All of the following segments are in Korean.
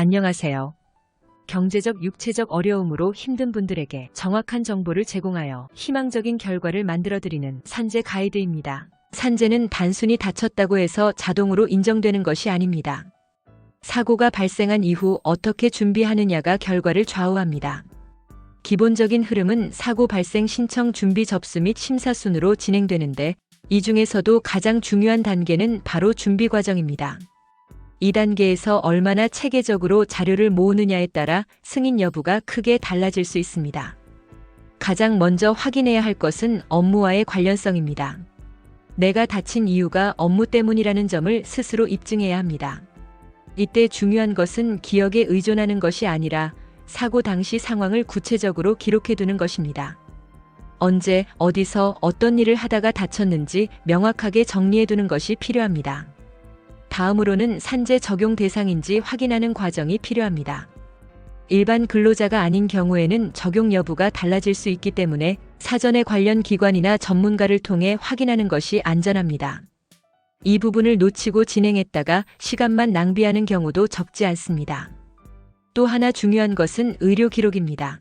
안녕하세요. 경제적, 육체적 어려움으로 힘든 분들에게 정확한 정보를 제공하여 희망적인 결과를 만들어드리는 산재 가이드입니다. 산재는 단순히 다쳤다고 해서 자동으로 인정되는 것이 아닙니다. 사고가 발생한 이후 어떻게 준비하느냐가 결과를 좌우합니다. 기본적인 흐름은 사고 발생 신청 준비 접수 및 심사 순으로 진행되는데, 이 중에서도 가장 중요한 단계는 바로 준비 과정입니다. 이 단계에서 얼마나 체계적으로 자료를 모으느냐에 따라 승인 여부가 크게 달라질 수 있습니다. 가장 먼저 확인해야 할 것은 업무와의 관련성입니다. 내가 다친 이유가 업무 때문이라는 점을 스스로 입증해야 합니다. 이때 중요한 것은 기억에 의존하는 것이 아니라 사고 당시 상황을 구체적으로 기록해두는 것입니다. 언제, 어디서, 어떤 일을 하다가 다쳤는지 명확하게 정리해두는 것이 필요합니다. 다음으로는 산재 적용 대상인지 확인하는 과정이 필요합니다. 일반 근로자가 아닌 경우에는 적용 여부가 달라질 수 있기 때문에 사전에 관련 기관이나 전문가를 통해 확인하는 것이 안전합니다. 이 부분을 놓치고 진행했다가 시간만 낭비하는 경우도 적지 않습니다. 또 하나 중요한 것은 의료 기록입니다.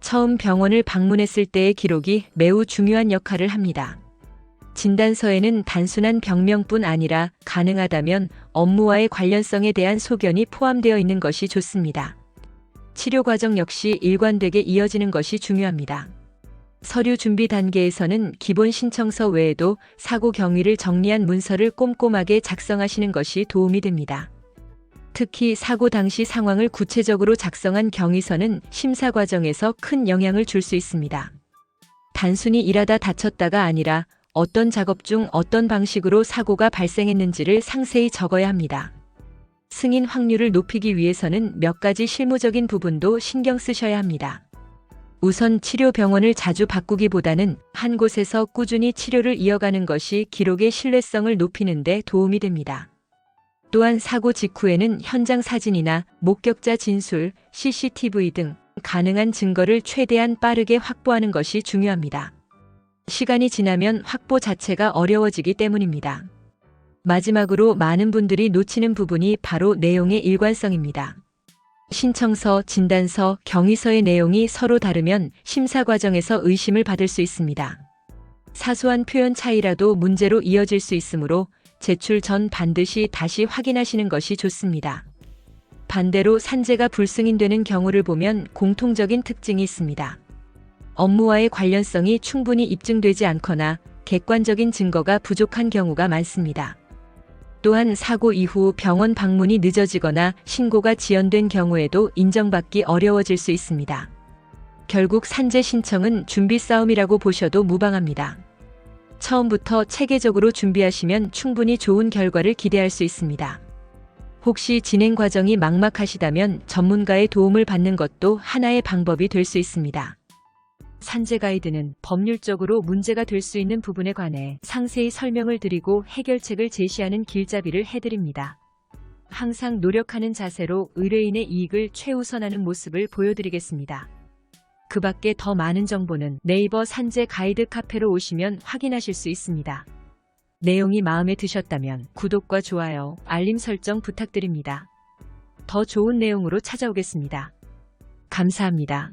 처음 병원을 방문했을 때의 기록이 매우 중요한 역할을 합니다. 진단서에는 단순한 병명뿐 아니라 가능하다면 업무와의 관련성에 대한 소견이 포함되어 있는 것이 좋습니다. 치료 과정 역시 일관되게 이어지는 것이 중요합니다. 서류 준비 단계에서는 기본 신청서 외에도 사고 경위를 정리한 문서를 꼼꼼하게 작성하시는 것이 도움이 됩니다. 특히 사고 당시 상황을 구체적으로 작성한 경위서는 심사 과정에서 큰 영향을 줄 수 있습니다. 단순히 일하다 다쳤다가 아니라 어떤 작업 중 어떤 방식으로 사고가 발생했는지를 상세히 적어야 합니다. 승인 확률을 높이기 위해서는 몇 가지 실무적인 부분도 신경 쓰셔야 합니다. 우선 치료 병원을 자주 바꾸기보다는 한 곳에서 꾸준히 치료를 이어가는 것이 기록의 신뢰성을 높이는 데 도움이 됩니다. 또한 사고 직후에는 현장 사진이나 목격자 진술, CCTV 등 가능한 증거를 최대한 빠르게 확보하는 것이 중요합니다. 시간이 지나면 확보 자체가 어려워지기 때문입니다. 마지막으로 많은 분들이 놓치는 부분이 바로 내용의 일관성입니다. 신청서, 진단서, 경위서의 내용이 서로 다르면 심사 과정에서 의심을 받을 수 있습니다. 사소한 표현 차이라도 문제로 이어질 수 있으므로 제출 전 반드시 다시 확인하시는 것이 좋습니다. 반대로 산재가 불승인되는 경우를 보면 공통적인 특징이 있습니다. 업무와의 관련성이 충분히 입증되지 않거나 객관적인 증거가 부족한 경우가 많습니다. 또한 사고 이후 병원 방문이 늦어지거나 신고가 지연된 경우에도 인정받기 어려워질 수 있습니다. 결국 산재 신청은 준비 싸움이라고 보셔도 무방합니다. 처음부터 체계적으로 준비하시면 충분히 좋은 결과를 기대할 수 있습니다. 혹시 진행 과정이 막막하시다면 전문가의 도움을 받는 것도 하나의 방법이 될 수 있습니다. 산재 가이드는 법률적으로 문제가 될 수 있는 부분에 관해 상세히 설명을 드리고 해결책을 제시하는 길잡이를 해드립니다. 항상 노력하는 자세로 의뢰인의 이익을 최우선하는 모습을 보여드리겠습니다. 그 밖에 더 많은 정보는 네이버 산재 가이드 카페로 오시면 확인하실 수 있습니다. 내용이 마음에 드셨다면 구독과 좋아요, 알림 설정 부탁드립니다. 더 좋은 내용으로 찾아오겠습니다. 감사합니다.